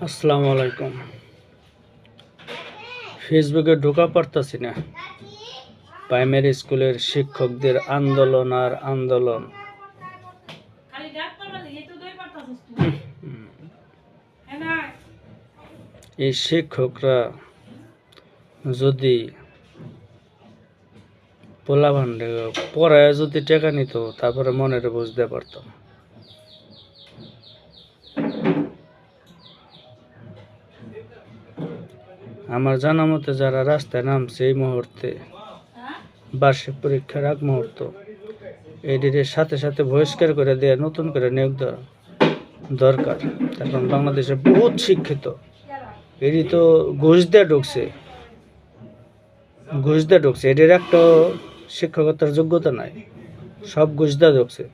আসসালামু আলাইকুম। ফেসবুকে ঢোকা পারতাছি না। প্রাইমারি স্কুলের শিক্ষকদের আন্দোলন আর আন্দোলন। এই শিক্ষকরা যদি পোলাপানরে পড়ায় যদি টাকা নিত, তারপরে মনের বুঝতে পারতাম। আমার জানা মতে যারা রাস্তায় নামছে এই মুহূর্তে, বার্ষিক পরীক্ষার আগ মুহূর্ত, এটির সাথে সাথে বহিষ্কার করে দেওয়া, নতুন করে নিয়োগ দেওয়া দরকার। এখন বাংলাদেশে বহুত শিক্ষিত, এটি তো ঘুষ দিয়ে ঢুকছে, এটির একটা শিক্ষকতার যোগ্যতা নাই, সব ঘুষ দিয়ে ঢুকছে।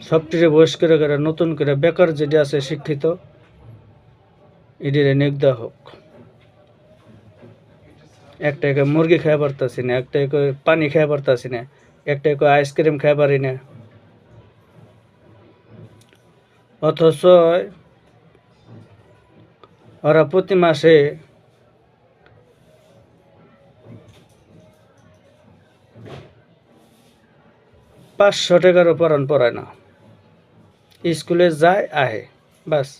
সবটিরে বহিষ্কার করে নতুন করে বেকার যেটি আছে শিক্ষিত, এটির নিয়োগ দেওয়া হোক। একটা মুরগি খাইয়া পারতাছি না, একটা পানি খাইয়া পারতাছি না, একটা আইসক্রিম খাইয়া পারি না, অথচ ওরা প্রতি মাসে ৳500 পড়ান পড়ায় না, স্কুলে যায় আহে, বাস।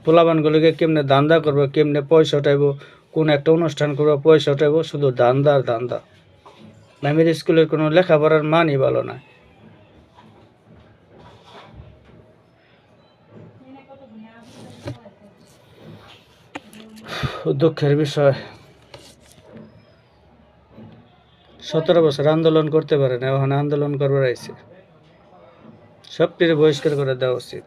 পোলাবানগুলোকে কেমনে ধান্দা করবো, কেমনে পয়সা উঠাইব, কোন একটা অনুষ্ঠান করবো পয়সা উঠাইব, শুধু ধান্দা আর ধান্দা। প্রাইমারি স্কুলের কোনো লেখাপড়ার মানই ভালো না। দুঃখের বিষয়, 17 বছর আন্দোলন করতে পারে না, ওখানে আন্দোলন করবার আইছে। সবটির বহিষ্কার করে দেওয়া উচিত।